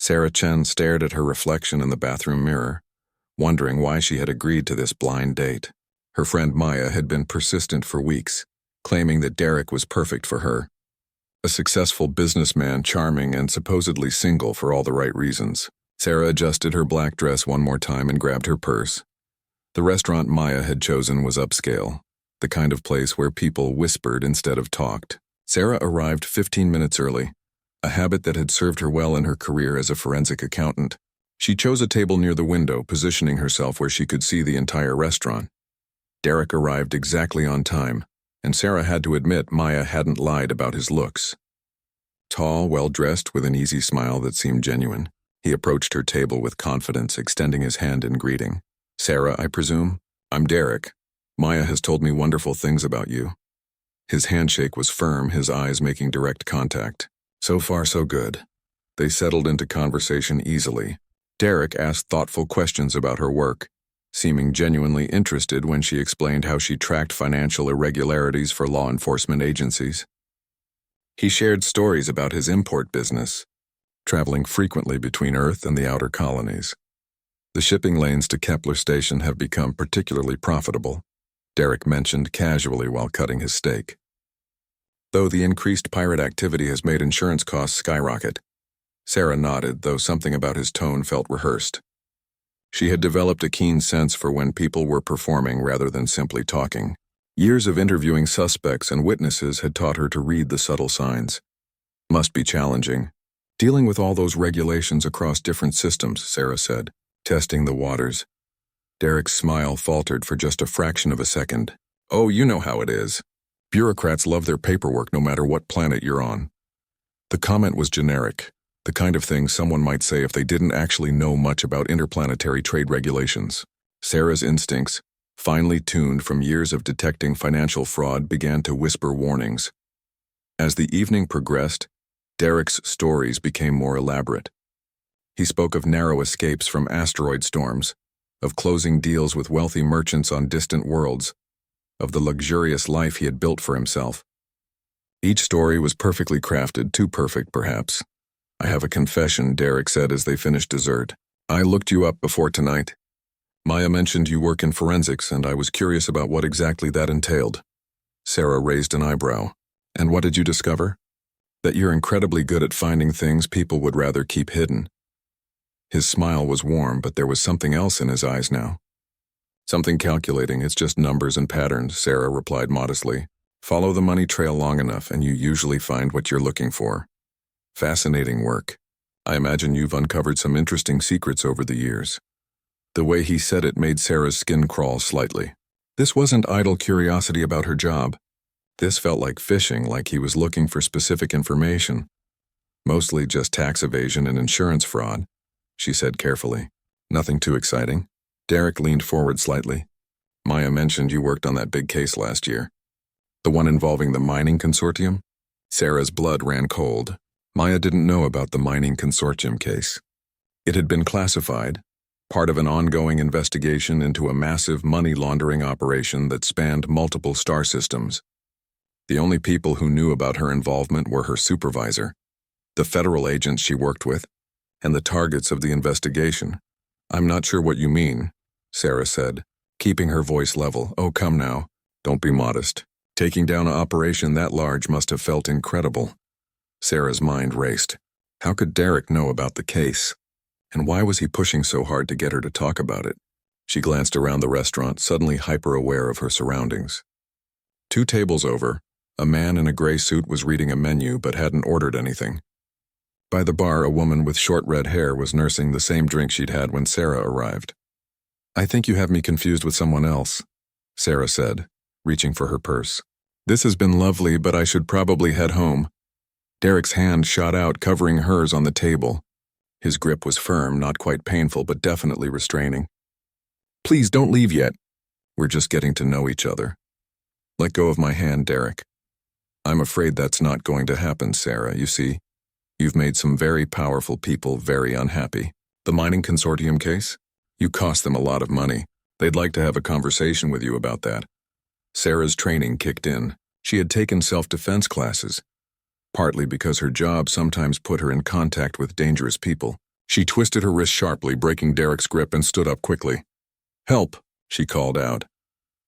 Sarah Chen stared at her reflection in the bathroom mirror, wondering why she had agreed to this blind date. Her friend Maya had been persistent for weeks, claiming that Derek was perfect for her. A successful businessman, charming and supposedly single for all the right reasons. Sarah adjusted her black dress one more time and grabbed her purse. The restaurant Maya had chosen was upscale, the kind of place where people whispered instead of talked. Sarah arrived 15 minutes early, a habit that had served her well in her career as a forensic accountant. She chose a table near the window, positioning herself where she could see the entire restaurant. Derek arrived exactly on time, and Sarah had to admit Maya hadn't lied about his looks. Tall, well-dressed, with an easy smile that seemed genuine, he approached her table with confidence, extending his hand in greeting. "Sarah, I presume? I'm Derek. Maya has told me wonderful things about you." His handshake was firm, his eyes making direct contact. So far, so good. They settled into conversation easily. Derek asked thoughtful questions about her work, seeming genuinely interested when she explained how she tracked financial irregularities for law enforcement agencies. He shared stories about his import business, traveling frequently between Earth and the outer colonies. The shipping lanes to Kepler Station have become particularly profitable, Derek mentioned casually while cutting his steak. Though the increased pirate activity has made insurance costs skyrocket. Sarah nodded, though something about his tone felt rehearsed. She had developed a keen sense for when people were performing rather than simply talking. Years of interviewing suspects and witnesses had taught her to read the subtle signs. Must be challenging. Dealing with all those regulations across different systems, Sarah said, testing the waters. Derek's smile faltered for just a fraction of a second. "Oh, you know how it is. Bureaucrats love their paperwork no matter what planet you're on." The comment was generic, the kind of thing someone might say if they didn't actually know much about interplanetary trade regulations. Sarah's instincts, finely tuned from years of detecting financial fraud, began to whisper warnings. As the evening progressed, Derek's stories became more elaborate. He spoke of narrow escapes from asteroid storms, of closing deals with wealthy merchants on distant worlds, of the luxurious life he had built for himself. Each story was perfectly crafted, too perfect perhaps. "I have a confession," Derek said as they finished dessert. "I looked you up before tonight. Maya mentioned you work in forensics, and I was curious about what exactly that entailed." Sarah raised an eyebrow. "And what did you discover?" "That you're incredibly good at finding things people would rather keep hidden." His smile was warm, but there was something else in his eyes now. "Something calculating, it's just numbers and patterns," Sarah replied modestly. "Follow the money trail long enough and you usually find what you're looking for." "Fascinating work. I imagine you've uncovered some interesting secrets over the years." The way he said it made Sarah's skin crawl slightly. This wasn't idle curiosity about her job. This felt like fishing, like he was looking for specific information. "Mostly just tax evasion and insurance fraud," she said carefully. "Nothing too exciting." Derek leaned forward slightly. "Maya mentioned you worked on that big case last year. The one involving the mining consortium?" Sarah's blood ran cold. Maya didn't know about the mining consortium case. It had been classified, part of an ongoing investigation into a massive money laundering operation that spanned multiple star systems. The only people who knew about her involvement were her supervisor, the federal agents she worked with, and the targets of the investigation. "I'm not sure what you mean," Sarah said, keeping her voice level. "Oh, come now. Don't be modest. Taking down an operation that large must have felt incredible." Sarah's mind raced. How could Derek know about the case? And why was he pushing so hard to get her to talk about it? She glanced around the restaurant, suddenly hyper-aware of her surroundings. 2 tables over, a man in a gray suit was reading a menu but hadn't ordered anything. By the bar, a woman with short red hair was nursing the same drink she'd had when Sarah arrived. "I think you have me confused with someone else," Sarah said, reaching for her purse. "This has been lovely, but I should probably head home." Derek's hand shot out, covering hers on the table. His grip was firm, not quite painful, but definitely restraining. "Please don't leave yet. We're just getting to know each other." "Let go of my hand, Derek." "I'm afraid that's not going to happen, Sarah. You see, you've made some very powerful people very unhappy." "The mining consortium case? You cost them a lot of money. They'd like to have a conversation with you about that." Sarah's training kicked in. She had taken self-defense classes, partly because her job sometimes put her in contact with dangerous people. She twisted her wrist sharply, breaking Derek's grip, and stood up quickly. "Help," she called out,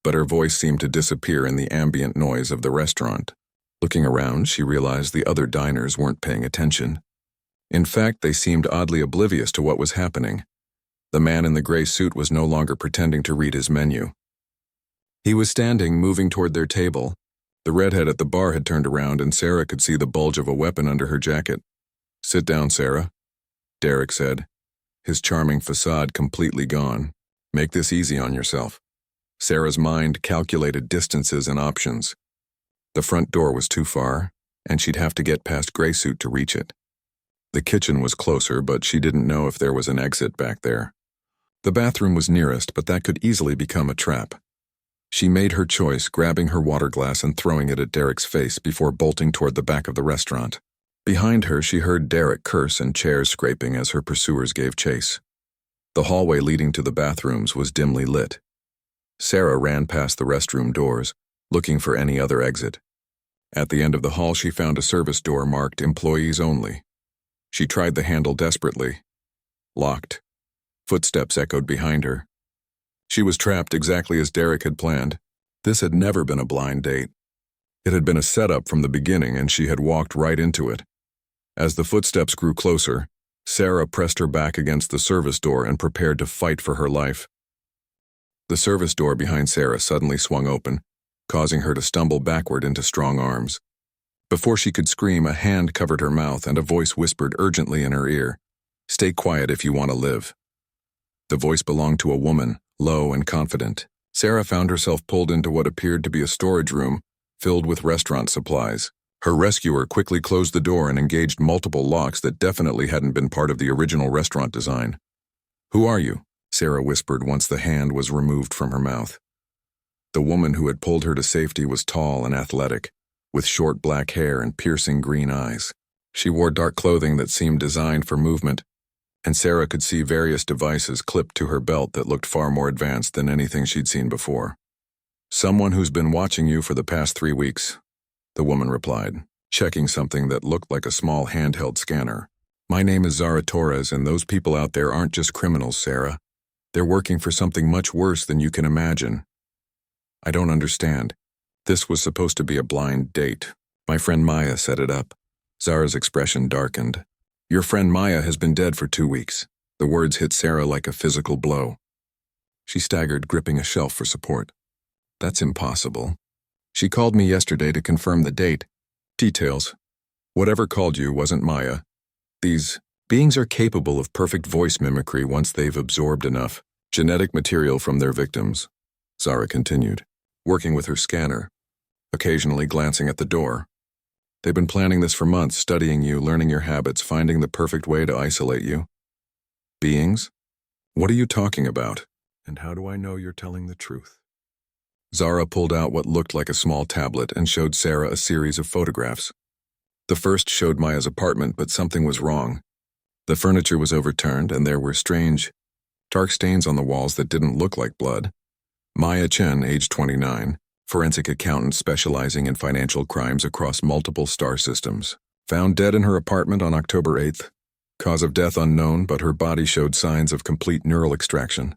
but her voice seemed to disappear in the ambient noise of the restaurant. Looking around, she realized the other diners weren't paying attention. In fact, they seemed oddly oblivious to what was happening. The man in the gray suit was no longer pretending to read his menu. He was standing, moving toward their table. The redhead at the bar had turned around, and Sarah could see the bulge of a weapon under her jacket. "Sit down, Sarah," Derek said, his charming facade completely gone. "Make this easy on yourself." Sarah's mind calculated distances and options. The front door was too far, and she'd have to get past Graysuit to reach it. The kitchen was closer, but she didn't know if there was an exit back there. The bathroom was nearest, but that could easily become a trap. She made her choice, grabbing her water glass and throwing it at Derek's face before bolting toward the back of the restaurant. Behind her, she heard Derek curse and chairs scraping as her pursuers gave chase. The hallway leading to the bathrooms was dimly lit. Sarah ran past the restroom doors, looking for any other exit. At the end of the hall, she found a service door marked "Employees Only." She tried the handle desperately. Locked. Footsteps echoed behind her. She was trapped exactly as Derek had planned. This had never been a blind date. It had been a setup from the beginning, and she had walked right into it. As the footsteps grew closer, Sarah pressed her back against the service door and prepared to fight for her life. The service door behind Sarah suddenly swung open, causing her to stumble backward into strong arms. Before she could scream, a hand covered her mouth and a voice whispered urgently in her ear, "Stay quiet if you want to live." The voice belonged to a woman, low and confident. Sarah found herself pulled into what appeared to be a storage room filled with restaurant supplies. Her rescuer quickly closed the door and engaged multiple locks that definitely hadn't been part of the original restaurant design. "Who are you?" Sarah whispered once the hand was removed from her mouth. The woman who had pulled her to safety was tall and athletic, with short black hair and piercing green eyes. She wore dark clothing that seemed designed for movement, and Sarah could see various devices clipped to her belt that looked far more advanced than anything she'd seen before. "Someone who's been watching you for the past 3 weeks, the woman replied, checking something that looked like a small handheld scanner. "My name is Zara Torres, and those people out there aren't just criminals, Sarah. They're working for something much worse than you can imagine." "I don't understand. This was supposed to be a blind date. My friend Maya set it up." Zara's expression darkened. "Your friend Maya has been dead for 2 weeks. The words hit Sarah like a physical blow. She staggered, gripping a shelf for support. "That's impossible. She called me yesterday to confirm the date. Details. Whatever called you wasn't Maya. These beings are capable of perfect voice mimicry once they've absorbed enough genetic material from their victims," Zara continued, working with her scanner, occasionally glancing at the door. "They've been planning this for months, studying you, learning your habits, finding the perfect way to isolate you." "Beings? What are you talking about? And how do I know you're telling the truth?" Zara pulled out what looked like a small tablet and showed Sarah a series of photographs. The first showed Maya's apartment, but something was wrong. The furniture was overturned, and there were strange, dark stains on the walls that didn't look like blood. Maya Chen, age 29, forensic accountant specializing in financial crimes across multiple star systems. Found dead in her apartment on October 8th. Cause of death unknown, but her body showed signs of complete neural extraction.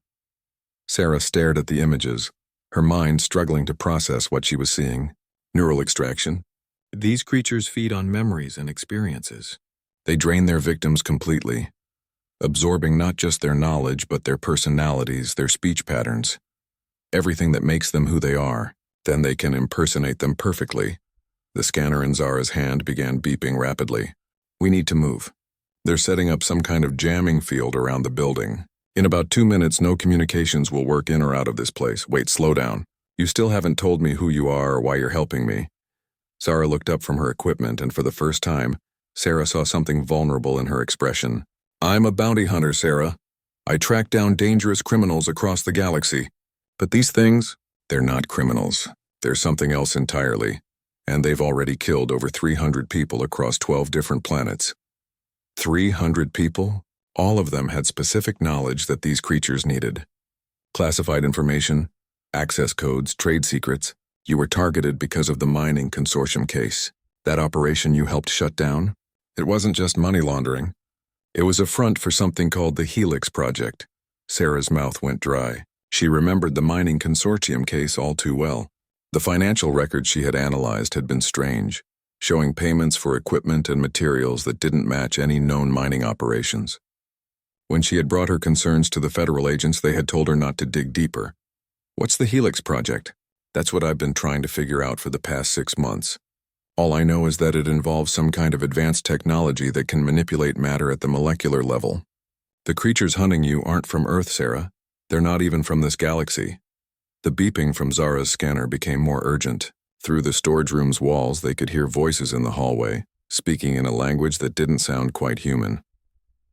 Sarah stared at the images, her mind struggling to process what she was seeing. Neural extraction? These creatures feed on memories and experiences. They drain their victims completely, absorbing not just their knowledge, but their personalities, their speech patterns, everything that makes them who they are. Then they can impersonate them perfectly. The scanner in Zara's hand began beeping rapidly. "We need to move. They're setting up some kind of jamming field around the building. In about 2 minutes, no communications will work in or out of this place. Wait, slow down. You still haven't told me who you are or why you're helping me." Zara looked up from her equipment, and for the first time, Sarah saw something vulnerable in her expression. "I'm a bounty hunter, Sarah. I track down dangerous criminals across the galaxy. But these things, they're not criminals. They're something else entirely. And they've already killed over 300 people across 12 different planets." 300 people? All of them had specific knowledge that these creatures needed. Classified information, access codes, trade secrets. You were targeted because of the mining consortium case. That operation you helped shut down? It wasn't just money laundering. It was a front for something called the Helix Project. Sarah's mouth went dry. She remembered the mining consortium case all too well. The financial records she had analyzed had been strange, showing payments for equipment and materials that didn't match any known mining operations. When she had brought her concerns to the federal agents, they had told her not to dig deeper. "What's the Helix Project?" "That's what I've been trying to figure out for the past 6 months. All I know is that it involves some kind of advanced technology that can manipulate matter at the molecular level. The creatures hunting you aren't from Earth, Sarah. They're not even from this galaxy." The beeping from Zara's scanner became more urgent. Through the storage room's walls, they could hear voices in the hallway, speaking in a language that didn't sound quite human.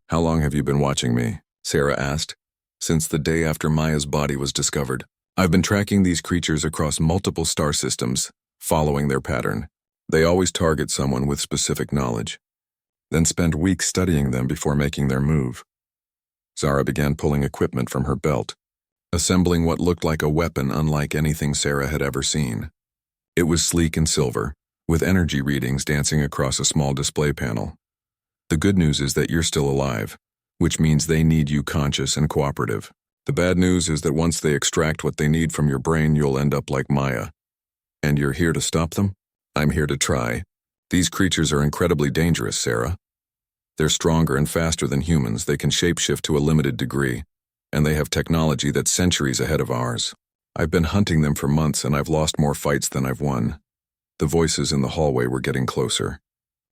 "How long have you been watching me?" Sarah asked. "Since the day after Maya's body was discovered. I've been tracking these creatures across multiple star systems, following their pattern. They always target someone with specific knowledge, then spend weeks studying them before making their move." Zara began pulling equipment from her belt, assembling what looked like a weapon unlike anything Sarah had ever seen. It was sleek and silver, with energy readings dancing across a small display panel. "The good news is that you're still alive, which means they need you conscious and cooperative. The bad news is that once they extract what they need from your brain, you'll end up like Maya. And you're here to stop them?" "I'm here to try. These creatures are incredibly dangerous, Sarah. They're stronger and faster than humans. They can shapeshift to a limited degree, and they have technology that's centuries ahead of ours. I've been hunting them for months, and I've lost more fights than I've won." The voices in the hallway were getting closer.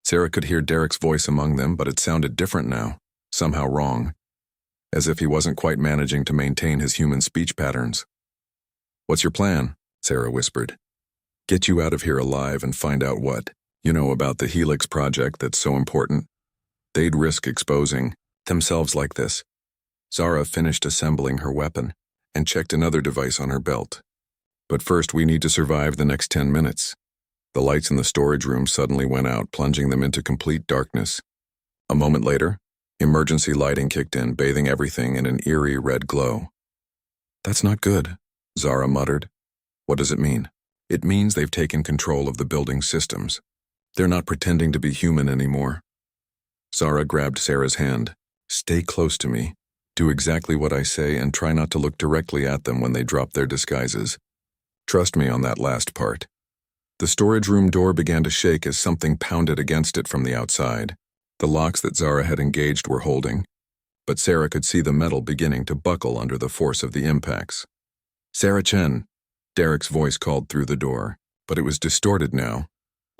Sarah could hear Derek's voice among them, but it sounded different now, somehow wrong, as if he wasn't quite managing to maintain his human speech patterns. "What's your plan?" Sarah whispered. "Get you out of here alive and find out what you know about the Helix Project that's so important. They'd risk exposing themselves like this." Zara finished assembling her weapon and checked another device on her belt. "But first we need to survive the next 10 minutes. The lights in the storage room suddenly went out, plunging them into complete darkness. A moment later, emergency lighting kicked in, bathing everything in an eerie red glow. "That's not good," Zara muttered. "What does it mean?" "It means they've taken control of the building's systems. They're not pretending to be human anymore." Zara grabbed Sarah's hand. "Stay close to me. Do exactly what I say and try not to look directly at them when they drop their disguises. Trust me on that last part." The storage room door began to shake as something pounded against it from the outside. The locks that Zara had engaged were holding, but Sarah could see the metal beginning to buckle under the force of the impacts. "Sarah Chen," Derek's voice called through the door, but it was distorted now,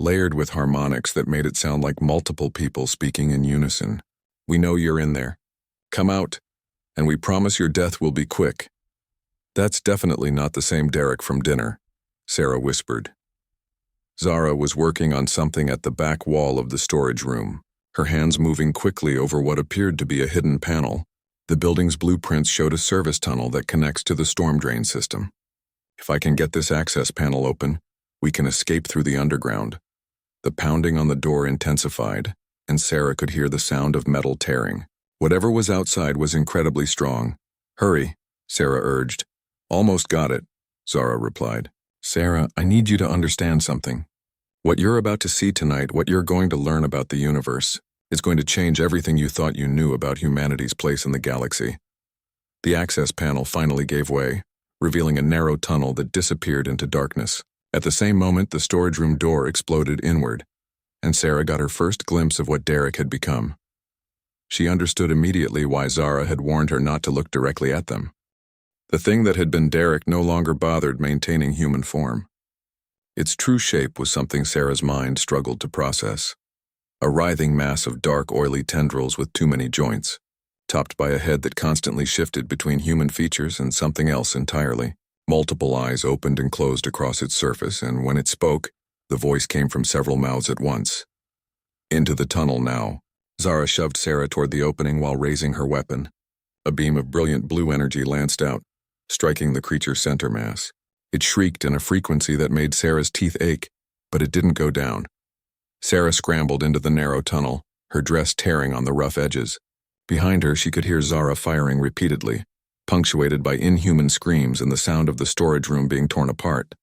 layered with harmonics that made it sound like multiple people speaking in unison. "We know you're in there. Come out, and we promise your death will be quick." "That's definitely not the same Derek from dinner," Sarah whispered. Zara was working on something at the back wall of the storage room, her hands moving quickly over what appeared to be a hidden panel. The building's blueprints showed a service tunnel that connects to the storm drain system. "If I can get this access panel open, we can escape through the underground." The pounding on the door intensified, and Sarah could hear the sound of metal tearing. Whatever was outside was incredibly strong. "Hurry," Sarah urged. "Almost got it," Zara replied. "Sarah, I need you to understand something. What you're about to see tonight, what you're going to learn about the universe, is going to change everything you thought you knew about humanity's place in the galaxy." The access panel finally gave way, revealing a narrow tunnel that disappeared into darkness. At the same moment, the storage room door exploded inward, and Sarah got her first glimpse of what Derek had become. She understood immediately why Zara had warned her not to look directly at them. The thing that had been Derek no longer bothered maintaining human form. Its true shape was something Sarah's mind struggled to process. A writhing mass of dark, oily tendrils with too many joints, topped by a head that constantly shifted between human features and something else entirely. Multiple eyes opened and closed across its surface, and when it spoke, the voice came from several mouths at once. Into the tunnel now. Zara shoved Sarah toward the opening while raising her weapon. A beam of brilliant blue energy lanced out, striking the creature's center mass. It shrieked in a frequency that made Sarah's teeth ache, but it didn't go down. Sarah scrambled into the narrow tunnel, her dress tearing on the rough edges. Behind her, she could hear Zara firing repeatedly, punctuated by inhuman screams and the sound of the storage room being torn apart.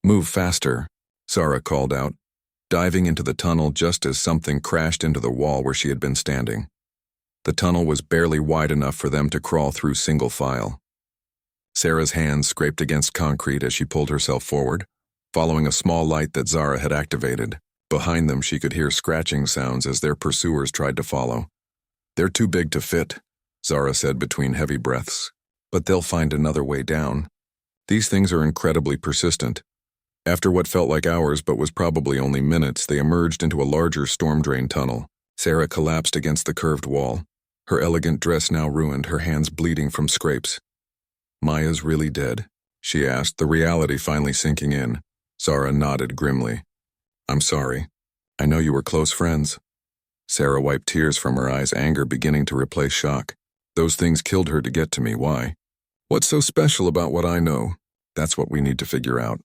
"Move faster," Zara called out, diving into the tunnel just as something crashed into the wall where she had been standing. The tunnel was barely wide enough for them to crawl through single file. Sarah's hands scraped against concrete as she pulled herself forward, following a small light that Zara had activated. Behind them, she could hear scratching sounds as their pursuers tried to follow. "They're too big to fit," Zara said between heavy breaths. "But they'll find another way down. These things are incredibly persistent." After what felt like hours but was probably only minutes, they emerged into a larger storm drain tunnel. Sarah collapsed against the curved wall, her elegant dress now ruined, her hands bleeding from scrapes. "Maya's really dead?" she asked, the reality finally sinking in. Zara nodded grimly. "I'm sorry. I know you were close friends." Sarah wiped tears from her eyes, anger beginning to replace shock. "Those things killed her to get to me. Why? What's so special about what I know? That's what we need to figure out."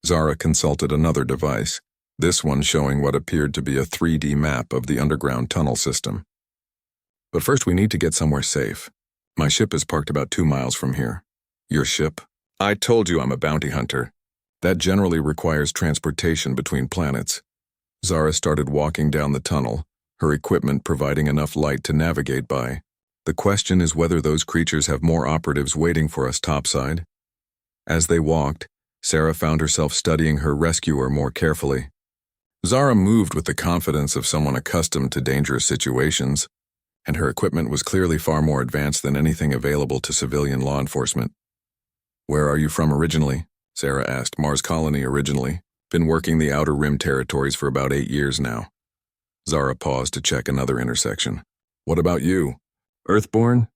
Zara consulted another device, this one showing what appeared to be a 3D map of the underground tunnel system. "But first we need to get somewhere safe. My ship is parked about 2 miles from here." "Your ship? I told you I'm a bounty hunter. That generally requires transportation between planets." Zara started walking down the tunnel, her equipment providing enough light to navigate by. "The question is whether those creatures have more operatives waiting for us topside." As they walked, Sarah found herself studying her rescuer more carefully. Zara moved with the confidence of someone accustomed to dangerous situations, and her equipment was clearly far more advanced than anything available to civilian law enforcement. "Where are you from originally?" Sarah asked. "Mars Colony originally. Been working the Outer Rim territories for about 8 years now." Zara paused to check another intersection. "What about you?" "Earthborn?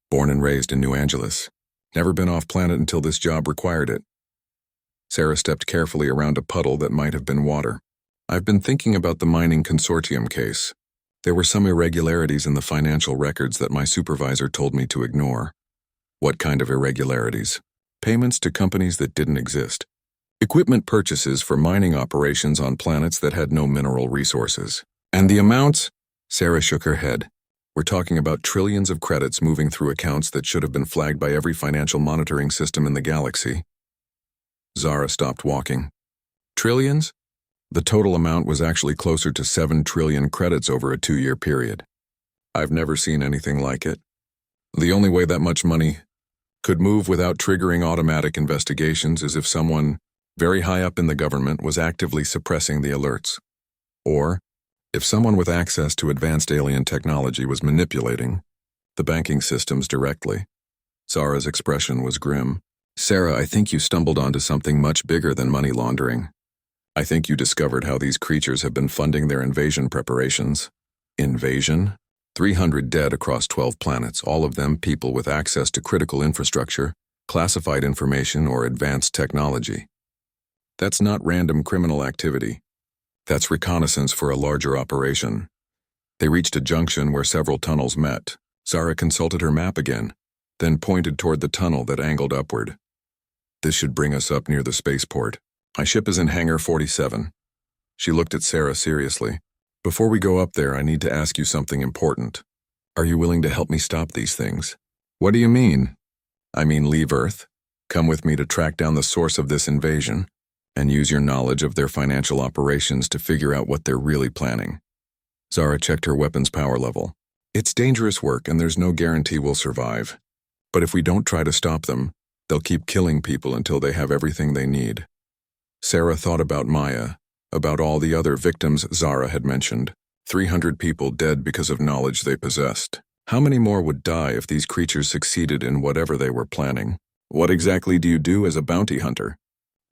Born and raised in New Angeles. Never been off planet until this job required it." Sarah stepped carefully around a puddle that might have been water. "I've been thinking about the mining consortium case. There were some irregularities in the financial records that my supervisor told me to ignore." "What kind of irregularities?" "Payments to companies that didn't exist. Equipment purchases for mining operations on planets that had no mineral resources." "And the amounts?" Sarah shook her head. "We're talking about trillions of credits moving through accounts that should have been flagged by every financial monitoring system in the galaxy." Zara stopped walking. "Trillions?" The total amount was actually closer to 7 trillion credits over a 2-year period. "I've never seen anything like it. The only way that much money could move without triggering automatic investigations is if someone very high up in the government was actively suppressing the alerts. Or if someone with access to advanced alien technology was manipulating the banking systems directly." Zara's expression was grim. "Sarah, I think you stumbled onto something much bigger than money laundering. I think you discovered how these creatures have been funding their invasion preparations." "Invasion?" 300 dead across 12 planets, all of them people with access to critical infrastructure, classified information, or advanced technology. That's not random criminal activity. That's reconnaissance for a larger operation. They reached a junction where several tunnels met. Zara consulted her map again, then pointed toward the tunnel that angled upward. "This should bring us up near the spaceport. My ship is in Hangar 47. She looked at Sarah seriously. "Before we go up there, I need to ask you something important. Are you willing to help me stop these things?" "What do you mean?" "I mean leave Earth, come with me to track down the source of this invasion, and use your knowledge of their financial operations to figure out what they're really planning." Zara checked her weapon's power level. "It's dangerous work and there's no guarantee we'll survive. But if we don't try to stop them, they'll keep killing people until they have everything they need." Sarah thought about Maya, about all the other victims Zara had mentioned. 300 people dead because of knowledge they possessed. How many more would die if these creatures succeeded in whatever they were planning? "What exactly do you do as a bounty hunter?"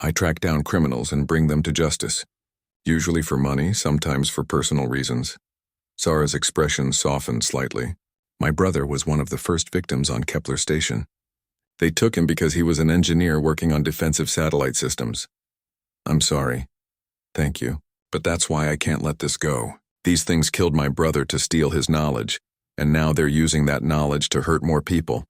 "I track down criminals and bring them to justice. Usually for money, sometimes for personal reasons." Zara's expression softened slightly. "My brother was one of the first victims on Kepler Station. They took him because he was an engineer working on defensive satellite systems." "I'm sorry." "Thank you. But that's why I can't let this go. These things killed my brother to steal his knowledge, and now they're using that knowledge to hurt more people."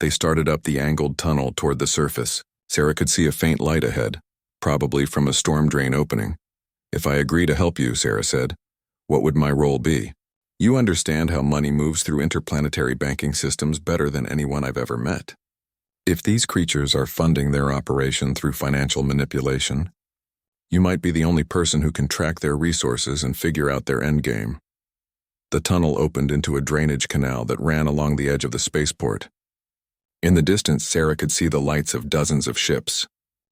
They started up the angled tunnel toward the surface. Sarah could see a faint light ahead, probably from a storm drain opening. "If I agree to help you," Sarah said, "what would my role be?" "You understand how money moves through interplanetary banking systems better than anyone I've ever met. If these creatures are funding their operation through financial manipulation, you might be the only person who can track their resources and figure out their endgame." The tunnel opened into a drainage canal that ran along the edge of the spaceport. In the distance, Sarah could see the lights of dozens of ships,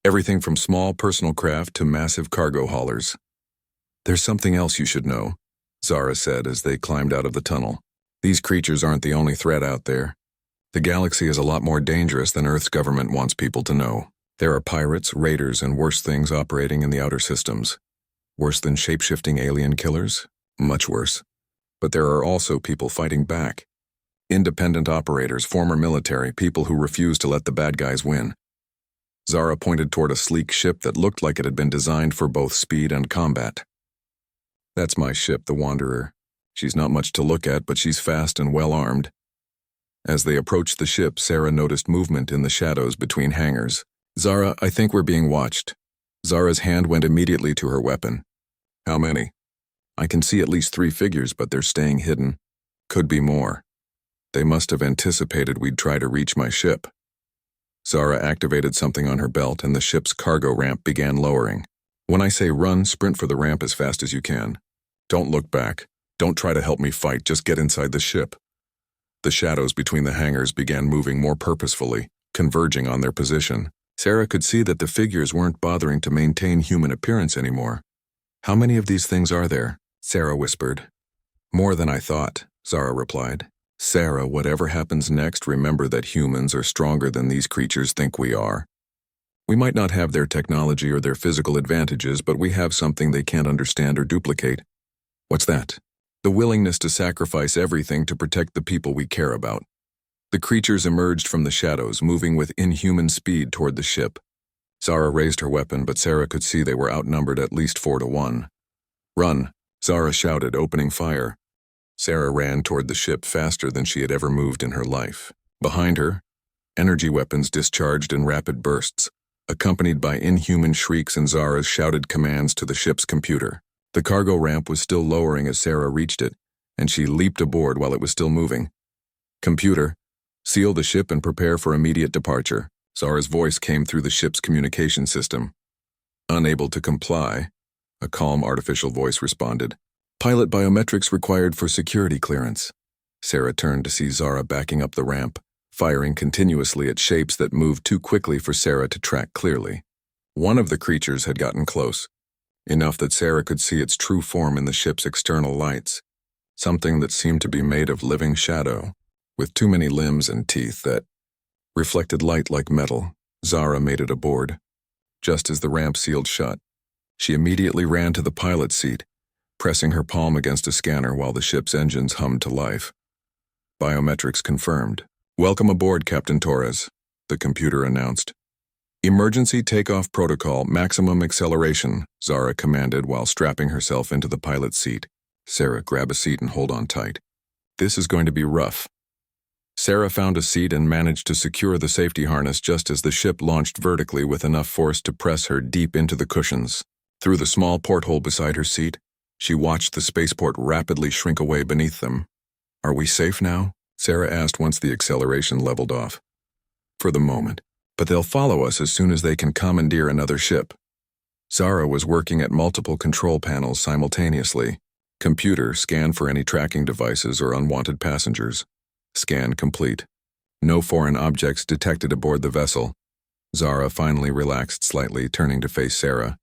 everything from small personal craft to massive cargo haulers. "There's something else you should know," Zara said as they climbed out of the tunnel. "These creatures aren't the only threat out there. The galaxy is a lot more dangerous than Earth's government wants people to know. There are pirates, raiders, and worse things operating in the outer systems. Worse than shape-shifting alien killers? Much worse. But there are also people fighting back. Independent operators, former military, people who refuse to let the bad guys win." Zara pointed toward a sleek ship that looked like it had been designed for both speed and combat. "That's my ship, the Wanderer. She's not much to look at, but she's fast and well-armed." As they approached the ship, Sarah noticed movement in the shadows between hangars. "Zara, I think we're being watched." Zara's hand went immediately to her weapon. "How many?" "I can see at least 3 figures, but they're staying hidden. Could be more. They must have anticipated we'd try to reach my ship." Zara activated something on her belt and the ship's cargo ramp began lowering. "When I say run, sprint for the ramp as fast as you can. Don't look back. Don't try to help me fight, just get inside the ship." The shadows between the hangars began moving more purposefully, converging on their position. Sarah could see that the figures weren't bothering to maintain human appearance anymore. "How many of these things are there?" Sarah whispered. "More than I thought," Zara replied. "Sarah, whatever happens next, remember that humans are stronger than these creatures think we are. We might not have their technology or their physical advantages, but we have something they can't understand or duplicate." "What's that?" "The willingness to sacrifice everything to protect the people we care about." The creatures emerged from the shadows, moving with inhuman speed toward the ship. Zara raised her weapon, but Sarah could see they were outnumbered at least 4-1. "Run!" Zara shouted, opening fire. Sarah ran toward the ship faster than she had ever moved in her life. Behind her, energy weapons discharged in rapid bursts, accompanied by inhuman shrieks and Zara's shouted commands to the ship's computer. The cargo ramp was still lowering as Sarah reached it, and she leaped aboard while it was still moving. "Computer, seal the ship and prepare for immediate departure." Zara's voice came through the ship's communication system. Unable to comply, a calm artificial voice responded. "Pilot biometrics required for security clearance." Sarah turned to see Zara backing up the ramp, firing continuously at shapes that moved too quickly for Sarah to track clearly. One of the creatures had gotten close, enough that Sarah could see its true form in the ship's external lights, something that seemed to be made of living shadow, with too many limbs and teeth that reflected light like metal. Zara made it aboard. Just as the ramp sealed shut, she immediately ran to the pilot's seat, pressing her palm against a scanner while the ship's engines hummed to life. "Biometrics confirmed. Welcome aboard, Captain Torres," the computer announced. "Emergency takeoff protocol, maximum acceleration," Zara commanded while strapping herself into the pilot's seat. "Sarah, grab a seat and hold on tight. This is going to be rough." Sarah found a seat and managed to secure the safety harness just as the ship launched vertically with enough force to press her deep into the cushions. Through the small porthole beside her seat, she watched the spaceport rapidly shrink away beneath them. "Are we safe now?" Sarah asked once the acceleration leveled off. "For the moment, but they'll follow us as soon as they can commandeer another ship." Zara was working at multiple control panels simultaneously. Computer, scan for any tracking devices or unwanted passengers. Scan complete. No foreign objects detected aboard the vessel. Zara finally relaxed slightly, turning to face Sarah.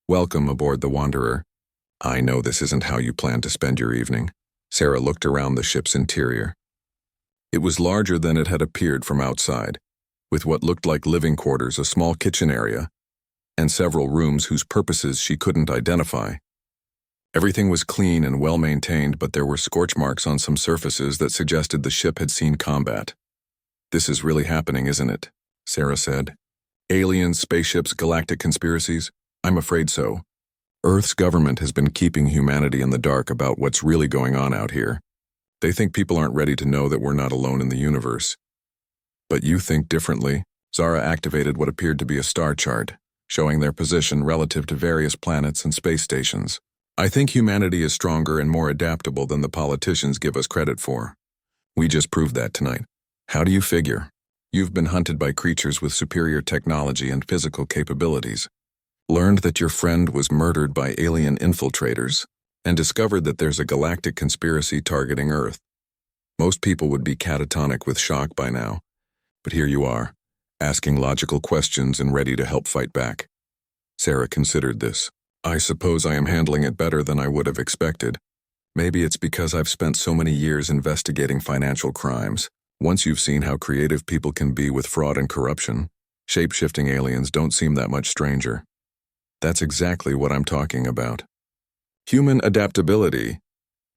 "Welcome aboard the Wanderer. I know this isn't how you plan to spend your evening." Sarah looked around the ship's interior. It was larger than it had appeared from outside, with what looked like living quarters, a small kitchen area, and several rooms whose purposes she couldn't identify. Everything was clean and well-maintained, but there were scorch marks on some surfaces that suggested the ship had seen combat. "This is really happening, isn't it?" Sarah said. "Aliens, spaceships, galactic conspiracies? I'm afraid so. Earth's government has been keeping humanity in the dark about what's really going on out here. They think people aren't ready to know that we're not alone in the universe. But you think differently." Zara activated what appeared to be a star chart, showing their position relative to various planets and space stations. "I think humanity is stronger and more adaptable than the politicians give us credit for. We just proved that tonight." "How do you figure?" "You've been hunted by creatures with superior technology and physical capabilities. Learned that your friend was murdered by alien infiltrators. and discovered that there's a galactic conspiracy targeting Earth. Most people would be catatonic with shock by now, but here you are, asking logical questions and ready to help fight back. Sarah considered this. I suppose I am handling it better than I would have expected. Maybe it's because I've spent so many years investigating financial crimes. Once you've seen how creative people can be with fraud and corruption, shape-shifting aliens don't seem that much stranger. That's exactly what I'm talking about. Human adaptability.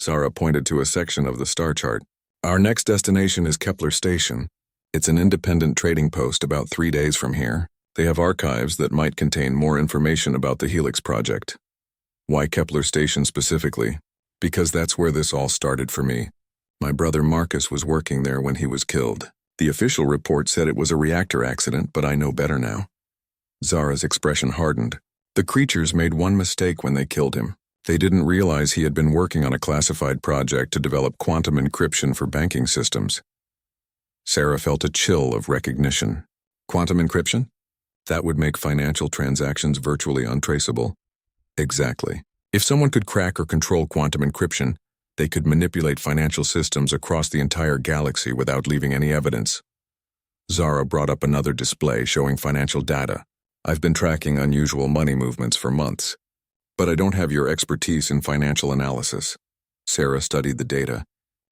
Zara pointed to a section of the star chart. Our next destination is Kepler Station. It's an independent trading post about 3 days from here. They have archives that might contain more information about the Helix project. Why Kepler Station specifically? Because that's where this all started for me. My brother Marcus was working there when he was killed. The official report said it was a reactor accident, but I know better now. Zara's expression hardened. The creatures made one mistake when they killed him. They didn't realize he had been working on a classified project to develop quantum encryption for banking systems. Sarah felt a chill of recognition. Quantum encryption? That would make financial transactions virtually untraceable. Exactly. If someone could crack or control quantum encryption, they could manipulate financial systems across the entire galaxy without leaving any evidence. Zara brought up another display showing financial data. I've been tracking unusual money movements for months, but I don't have your expertise in financial analysis. Sarah studied the data,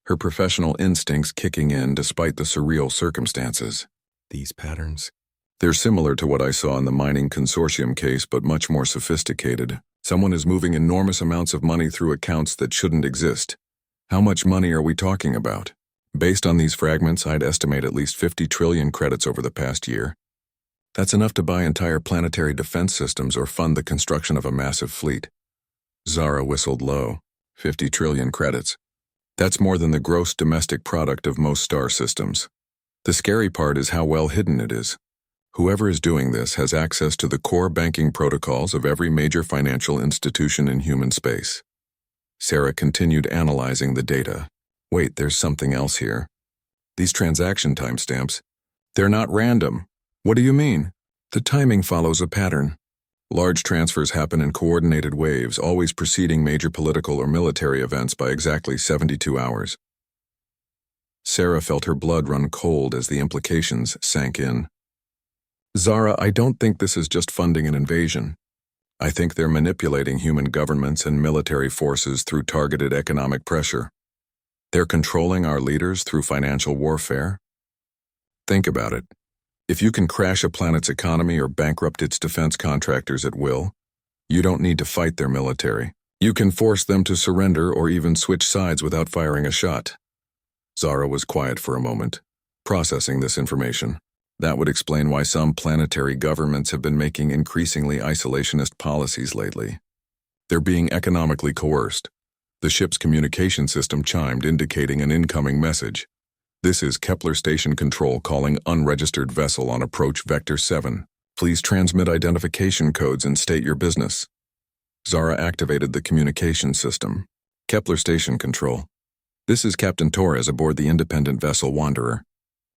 her professional instincts kicking in despite the surreal circumstances. These patterns? They're similar to what I saw in the mining consortium case, but much more sophisticated. Someone is moving enormous amounts of money through accounts that shouldn't exist. How much money are we talking about? Based on these fragments, I'd estimate at least 50 trillion credits over the past year. That's enough to buy entire planetary defense systems or fund the construction of a massive fleet. Zara whistled low. 50 trillion credits. That's more than the gross domestic product of most star systems. The scary part is how well hidden it is. Whoever is doing this has access to the core banking protocols of every major financial institution in human space. Sarah continued analyzing the data. Wait, there's something else here. These transaction timestamps, they're not random. What do you mean? The timing follows a pattern. Large transfers happen in coordinated waves, always preceding major political or military events by exactly 72 hours. Sarah felt her blood run cold as the implications sank in. Zara, I don't think this is just funding an invasion. I think they're manipulating human governments and military forces through targeted economic pressure. They're controlling our leaders through financial warfare. Think about it. If you can crash a planet's economy or bankrupt its defense contractors at will, you don't need to fight their military. You can force them to surrender or even switch sides without firing a shot. Zara was quiet for a moment, processing this information. That would explain why some planetary governments have been making increasingly isolationist policies lately. They're being economically coerced. The ship's communication system chimed, indicating an incoming message. This is Kepler Station Control calling unregistered vessel on approach Vector 7. Please transmit identification codes and state your business. Zara activated the communication system. Kepler Station Control. This is Captain Torres aboard the independent vessel Wanderer,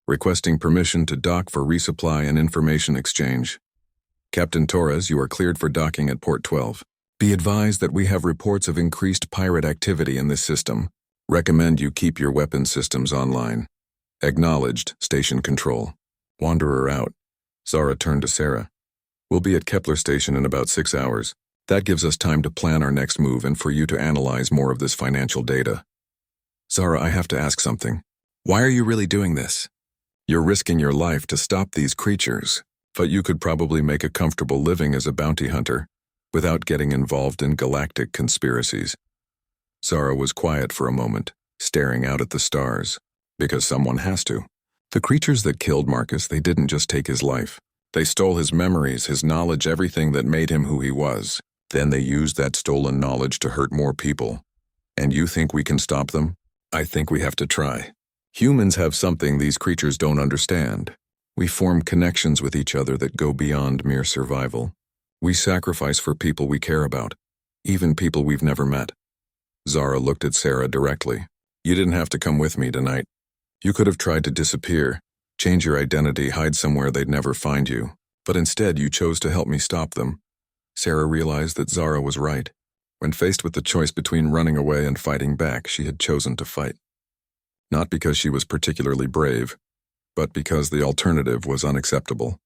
requesting permission to dock for resupply and information exchange. Captain Torres, you are cleared for docking at Port 12. Be advised that we have reports of increased pirate activity in this system. Recommend you keep your weapon systems online. Acknowledged, Station Control. Wanderer out. Zara turned to Sarah. We'll be at Kepler Station in about 6 hours. That gives us time to plan our next move and for you to analyze more of this financial data. Zara, I have to ask something. Why are you really doing this? You're risking your life to stop these creatures, but you could probably make a comfortable living as a bounty hunter without getting involved in galactic conspiracies. Zara was quiet for a moment, staring out at the stars, because someone has to. The creatures that killed Marcus, they didn't just take his life. They stole his memories, his knowledge, everything that made him who he was. Then they used that stolen knowledge to hurt more people. And you think we can stop them? I think we have to try. Humans have something these creatures don't understand. We form connections with each other that go beyond mere survival. We sacrifice for people we care about, even people we've never met. Zara looked at Sarah directly. You didn't have to come with me tonight. You could have tried to disappear, change your identity, hide somewhere they'd never find you. But instead you chose to help me stop them. Sarah realized that Zara was right. When faced with the choice between running away and fighting back, she had chosen to fight. Not because she was particularly brave, but because the alternative was unacceptable.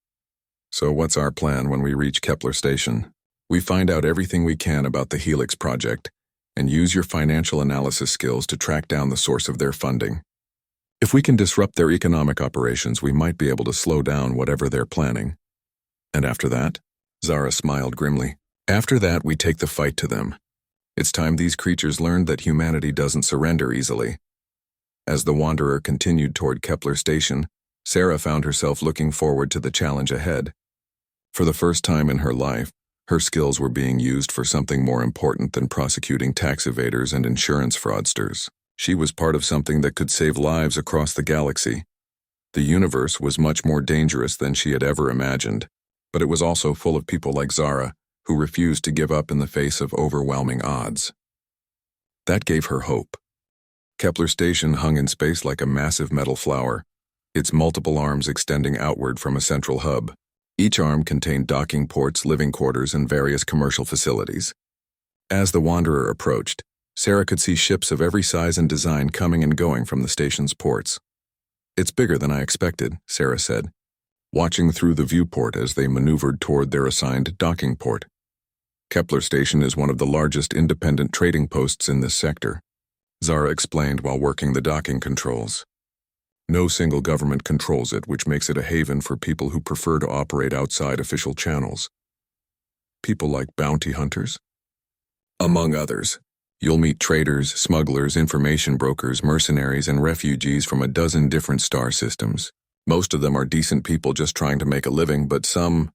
So what's our plan when we reach Kepler Station? We find out everything we can about the Helix project and use your financial analysis skills to track down the source of their funding. If we can disrupt their economic operations, we might be able to slow down whatever they're planning. And after that? Zara smiled grimly. After that, we take the fight to them. It's time these creatures learned that humanity doesn't surrender easily. As the Wanderer continued toward Kepler Station, Sarah found herself looking forward to the challenge ahead. For the first time in her life, her skills were being used for something more important than prosecuting tax evaders and insurance fraudsters. She was part of something that could save lives across the galaxy. The universe was much more dangerous than she had ever imagined, but it was also full of people like Zara, who refused to give up in the face of overwhelming odds. That gave her hope. Kepler Station hung in space like a massive metal flower, its multiple arms extending outward from a central hub. Each arm contained docking ports, living quarters, and various commercial facilities. As the Wanderer approached, Sarah could see ships of every size and design coming and going from the station's ports. "It's bigger than I expected," Sarah said, watching through the viewport as they maneuvered toward their assigned docking port. Kepler Station is one of the largest independent trading posts in this sector, Zara explained while working the docking controls. No single government controls it, which makes it a haven for people who prefer to operate outside official channels. People like bounty hunters? Among others. You'll meet traders, smugglers, information brokers, mercenaries, and refugees from a dozen different star systems. Most of them are decent people just trying to make a living, but some...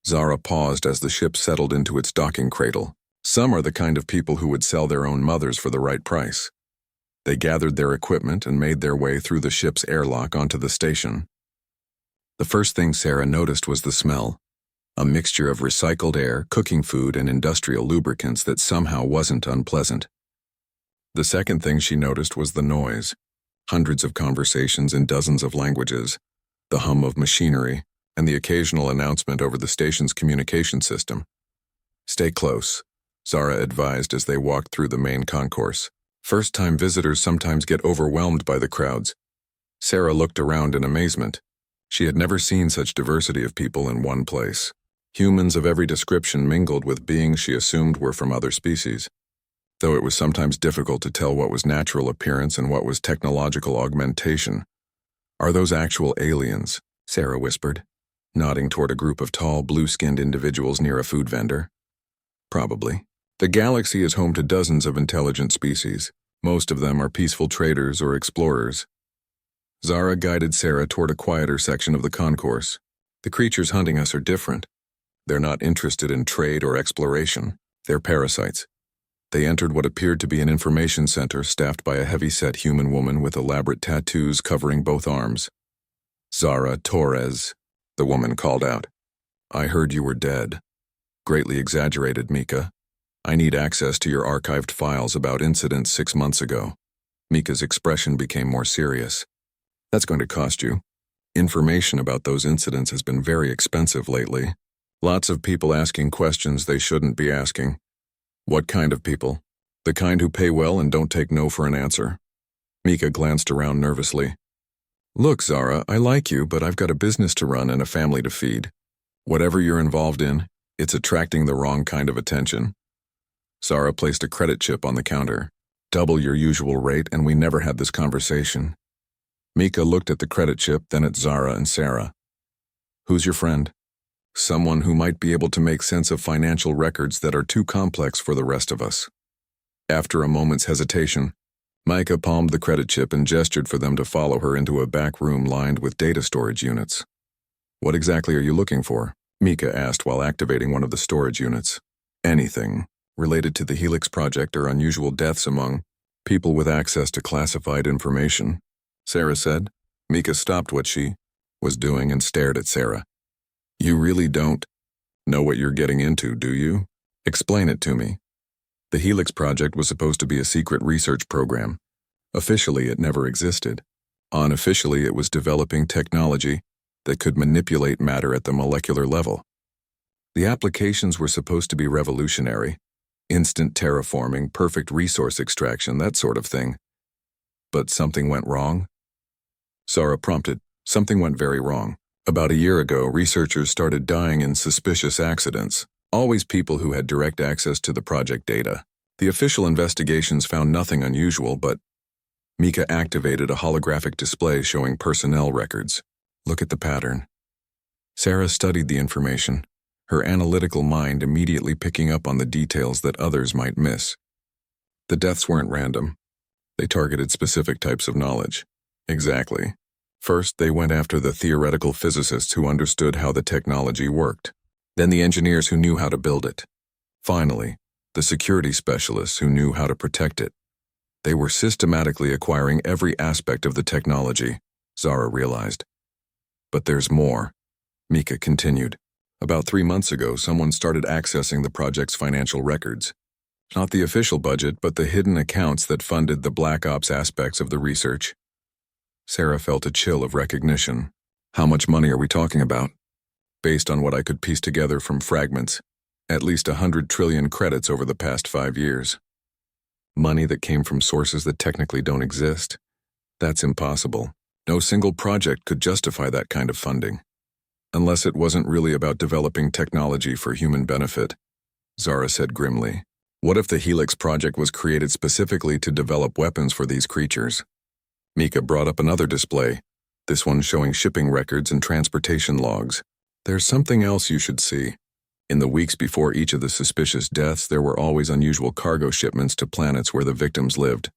Zara paused as the ship settled into its docking cradle. Some are the kind of people who would sell their own mothers for the right price. They gathered their equipment and made their way through the ship's airlock onto the station. The first thing Sarah noticed was the smell, a mixture of recycled air, cooking food, and industrial lubricants that somehow wasn't unpleasant. The second thing she noticed was the noise, hundreds of conversations in dozens of languages, the hum of machinery, and the occasional announcement over the station's communication system. "Stay close," Zara advised as they walked through the main concourse. First-time visitors sometimes get overwhelmed by the crowds. Sarah looked around in amazement. She had never seen such diversity of people in one place. Humans of every description mingled with beings she assumed were from other species, though it was sometimes difficult to tell what was natural appearance and what was technological augmentation. "Are those actual aliens?" Sarah whispered, nodding toward a group of tall, blue-skinned individuals near a food vendor. "Probably. The galaxy is home to dozens of intelligent species. Most of them are peaceful traders or explorers." Zara guided Sarah toward a quieter section of the concourse. "The creatures hunting us are different. They're not interested in trade or exploration. They're parasites." They entered what appeared to be an information center staffed by a heavy-set human woman with elaborate tattoos covering both arms. "Zara Torres," the woman called out. "I heard you were dead." "Greatly exaggerated, Mika. I need access to your archived files about incidents 6 months ago." Mika's expression became more serious. "That's going to cost you. Information about those incidents has been very expensive lately. Lots of people asking questions they shouldn't be asking." "What kind of people?" "The kind who pay well and don't take no for an answer." Mika glanced around nervously. "Look, Zara, I like you, but I've got a business to run and a family to feed. Whatever you're involved in, it's attracting the wrong kind of attention." Zara placed a credit chip on the counter. "Double your usual rate, and we never had this conversation." Mika looked at the credit chip, then at Zara and Sarah. "Who's your friend?" "Someone who might be able to make sense of financial records that are too complex for the rest of us." After a moment's hesitation, Mika palmed the credit chip and gestured for them to follow her into a back room lined with data storage units. "What exactly are you looking for?" Mika asked while activating one of the storage units. "Anything related to the Helix project or unusual deaths among people with access to classified information," Sarah said. Mika stopped what she was doing and stared at Sarah. "You really don't know what you're getting into, do you? Explain it to me." The Helix project was supposed to be a secret research program. Officially, it never existed. Unofficially, it was developing technology that could manipulate matter at the molecular level. The applications were supposed to be revolutionary, Instant terraforming, perfect resource extraction, that sort of thing. But something went wrong? Zara prompted. Something went very wrong. About a year ago, researchers started dying in suspicious accidents, always people who had direct access to the project data. The official investigations found nothing unusual, but Mika activated a holographic display showing personnel records. Look at the pattern. Sarah studied the information, her analytical mind immediately picking up on the details that others might miss. The deaths weren't random. They targeted specific types of knowledge. Exactly. First, they went after the theoretical physicists who understood how the technology worked. Then the engineers who knew how to build it. Finally, the security specialists who knew how to protect it. They were systematically acquiring every aspect of the technology, Zara realized. But there's more, Mika continued. About 3 months ago, someone started accessing the project's financial records. Not the official budget, but the hidden accounts that funded the Black Ops aspects of the research. Sarah felt a chill of recognition. How much money are we talking about? Based on what I could piece together from fragments, at least 100 trillion credits over the past 5 years. Money that came from sources that technically don't exist. That's impossible. No single project could justify that kind of funding. Unless it wasn't really about developing technology for human benefit, Zara said grimly. What if the Helix project was created specifically to develop weapons for these creatures? Mika brought up another display, this one showing shipping records and transportation logs. There's something else you should see. In the weeks before each of the suspicious deaths, there were always unusual cargo shipments to planets where the victims lived.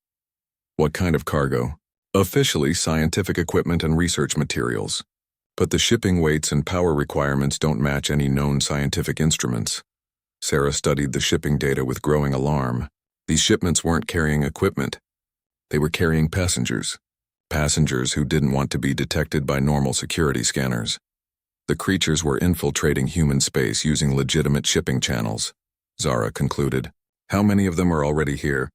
What kind of cargo? Officially, scientific equipment and research materials. But the shipping weights and power requirements don't match any known scientific instruments. Sarah studied the shipping data with growing alarm. These shipments weren't carrying equipment. They were carrying passengers. Passengers who didn't want to be detected by normal security scanners. The creatures were infiltrating human space using legitimate shipping channels, Zara concluded. How many of them are already here?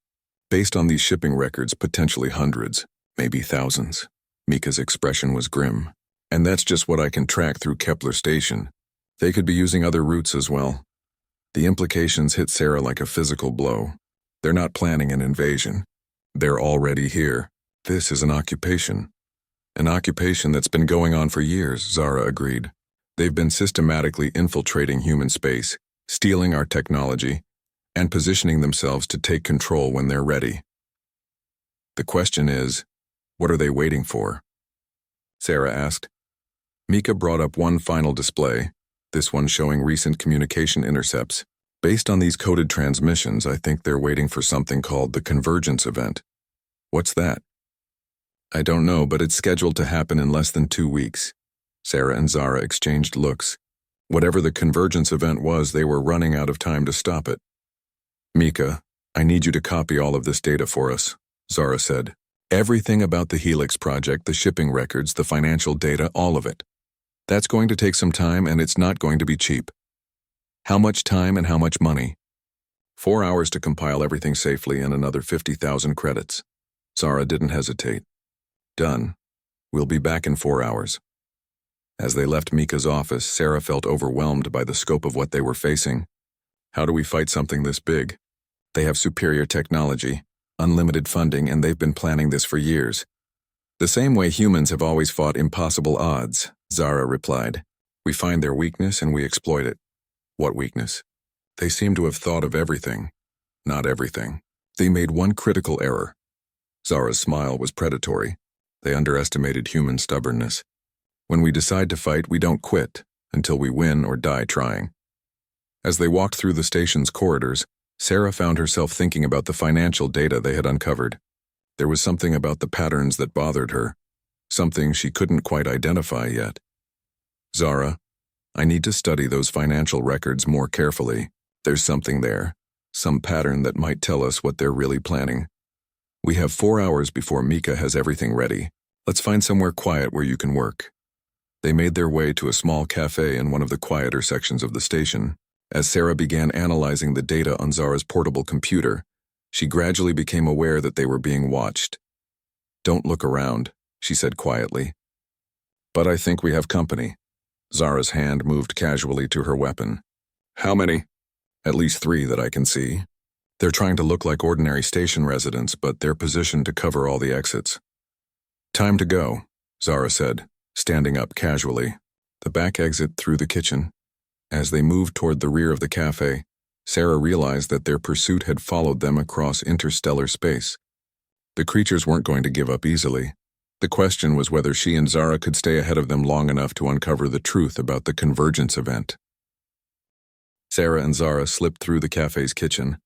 Based on these shipping records, potentially hundreds, maybe thousands. Mika's expression was grim. And that's just what I can track through Kepler Station. They could be using other routes as well. The implications hit Sarah like a physical blow. They're not planning an invasion. They're already here. This is an occupation. An occupation that's been going on for years, Zara agreed. They've been systematically infiltrating human space, stealing our technology, and positioning themselves to take control when they're ready. The question is, what are they waiting for? Sarah asked. Mika brought up one final display, this one showing recent communication intercepts. Based on these coded transmissions, I think they're waiting for something called the convergence event. What's that? I don't know, but it's scheduled to happen in less than 2 weeks. Sarah and Zara exchanged looks. Whatever the convergence event was, they were running out of time to stop it. Mika, I need you to copy all of this data for us, Zara said. Everything about the Helix project, the shipping records, the financial data, all of it. That's going to take some time, and it's not going to be cheap. How much time and how much money? 4 hours to compile everything safely and another 50,000 credits. Zara didn't hesitate. Done. We'll be back in 4 hours. As they left Mika's office, Sarah felt overwhelmed by the scope of what they were facing. How do we fight something this big? They have superior technology, unlimited funding, and they've been planning this for years. The same way humans have always fought impossible odds, Zara replied. We find their weakness and we exploit it. What weakness? They seem to have thought of everything. Not everything. They made one critical error. Zara's smile was predatory. They underestimated human stubbornness. When we decide to fight, we don't quit until we win or die trying. As they walked through the station's corridors, Sarah found herself thinking about the financial data they had uncovered. There was something about the patterns that bothered her, something she couldn't quite identify yet. Zara, I need to study those financial records more carefully. There's something there, some pattern that might tell us what they're really planning. We have 4 hours before Mika has everything ready. Let's find somewhere quiet where you can work. They made their way to a small cafe in one of the quieter sections of the station. As Sarah began analyzing the data on Zara's portable computer, she gradually became aware that they were being watched. Don't look around, she said quietly. But I think we have company. Zara's hand moved casually to her weapon. How many? At least 3 that I can see. They're trying to look like ordinary station residents, but they're positioned to cover all the exits. Time to go, Zara said, standing up casually. The back exit through the kitchen. As they moved toward the rear of the cafe, Sarah realized that their pursuit had followed them across interstellar space. The creatures weren't going to give up easily. The question was whether she and Zara could stay ahead of them long enough to uncover the truth about the convergence event. Sarah and Zara slipped through the cafe's kitchen,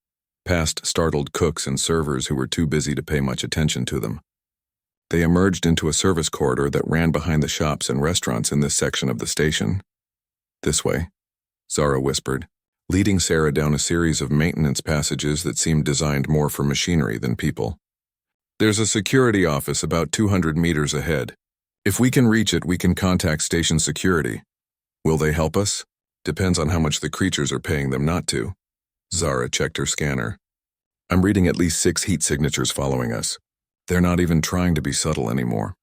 past startled cooks and servers who were too busy to pay much attention to them. They emerged into a service corridor that ran behind the shops and restaurants in this section of the station. This way, Zara whispered, leading Sarah down a series of maintenance passages that seemed designed more for machinery than people. There's a security office about 200 meters ahead. If we can reach it, we can contact station security. Will they help us? Depends on how much the creatures are paying them not to. Zara checked her scanner. I'm reading at least 6 heat signatures following us. They're not even trying to be subtle anymore.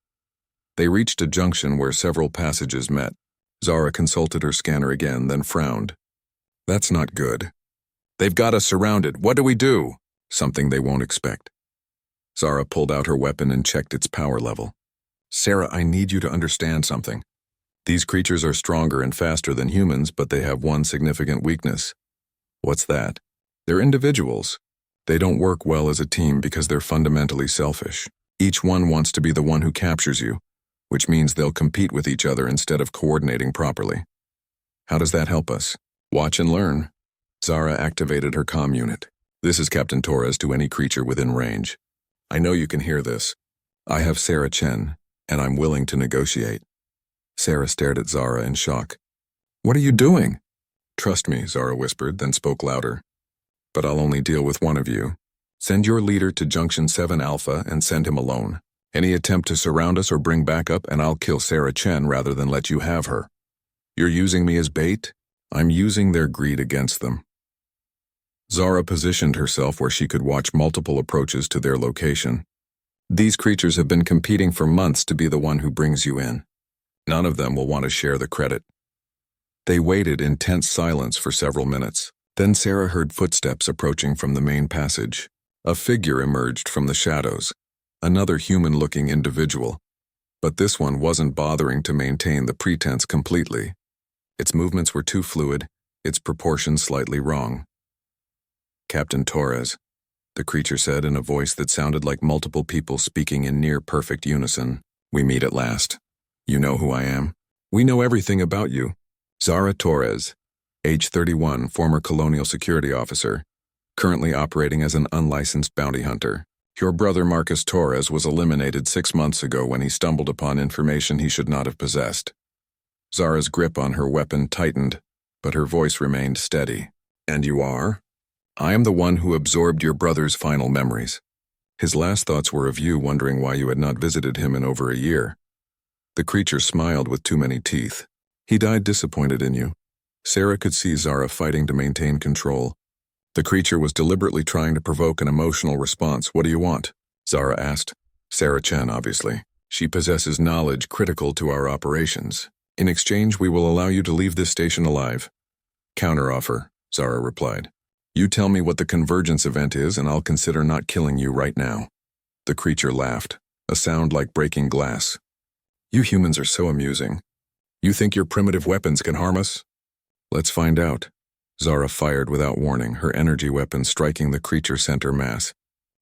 They reached a junction where several passages met. Zara consulted her scanner again, then frowned. That's not good. They've got us surrounded. What do we do? Something they won't expect. Zara pulled out her weapon and checked its power level. Sarah, I need you to understand something. These creatures are stronger and faster than humans, but they have one significant weakness. What's that? They're individuals. They don't work well as a team because they're fundamentally selfish. Each one wants to be the one who captures you, which means they'll compete with each other instead of coordinating properly. How does that help us? Watch and learn. Zara activated her comm unit. This is Captain Torres to any creature within range. I know you can hear this. I have Sarah Chen, and I'm willing to negotiate. Sarah stared at Zara in shock. What are you doing? Trust me, Zara whispered, then spoke louder. But I'll only deal with one of you. Send your leader to Junction 7 Alpha and send him alone. Any attempt to surround us or bring backup, and I'll kill Sarah Chen rather than let you have her. You're using me as bait? I'm using their greed against them. Zara positioned herself where she could watch multiple approaches to their location. These creatures have been competing for months to be the one who brings you in. None of them will want to share the credit. They waited in tense silence for several minutes. Then Sarah heard footsteps approaching from the main passage. A figure emerged from the shadows, another human-looking individual. But this one wasn't bothering to maintain the pretense completely. Its movements were too fluid, its proportions slightly wrong. Captain Torres, the creature said in a voice that sounded like multiple people speaking in near-perfect unison. We meet at last. You know who I am. We know everything about you. Zara Torres, age 31, former colonial security officer, currently operating as an unlicensed bounty hunter. Your brother Marcus Torres was eliminated 6 months ago when he stumbled upon information he should not have possessed. Zara's grip on her weapon tightened, but her voice remained steady. And you are? I am the one who absorbed your brother's final memories. His last thoughts were of you, wondering why you had not visited him in over a year. The creature smiled with too many teeth. He died disappointed in you. Sarah could see Zara fighting to maintain control. The creature was deliberately trying to provoke an emotional response. What do you want? Zara asked. Sarah Chen, obviously. She possesses knowledge critical to our operations. In exchange, we will allow you to leave this station alive. Counteroffer, Zara replied. You tell me what the convergence event is and I'll consider not killing you right now. The creature laughed, a sound like breaking glass. You humans are so amusing. You think your primitive weapons can harm us? Let's find out. Zara fired without warning, her energy weapon striking the creature center mass.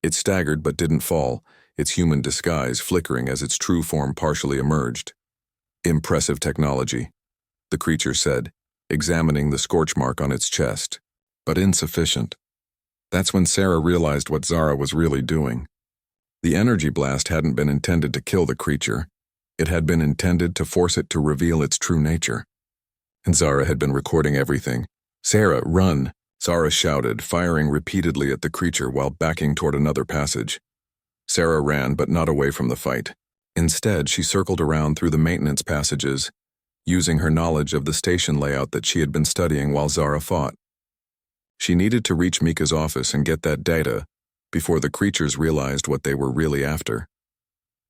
It staggered but didn't fall, its human disguise flickering as its true form partially emerged. Impressive technology, the creature said, examining the scorch mark on its chest. But insufficient. That's when Sarah realized what Zara was really doing. The energy blast hadn't been intended to kill the creature. It had been intended to force it to reveal its true nature. And Zara had been recording everything. Sarah, run! Zara shouted, firing repeatedly at the creature while backing toward another passage. Sarah ran, but not away from the fight. Instead, she circled around through the maintenance passages, using her knowledge of the station layout that she had been studying while Zara fought. She needed to reach Mika's office and get that data before the creatures realized what they were really after.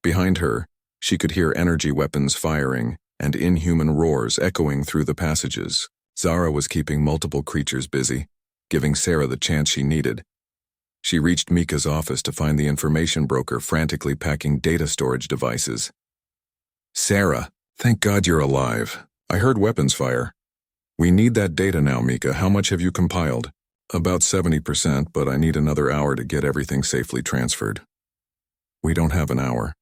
Behind her, she could hear energy weapons firing and inhuman roars echoing through the passages. Zara was keeping multiple creatures busy, giving Sarah the chance she needed. She reached Mika's office to find the information broker frantically packing data storage devices. "Sarah, thank God you're alive. I heard weapons fire. We need that data now, Mika. How much have you compiled?" "About 70%, but I need another hour to get everything safely transferred." "We don't have an hour."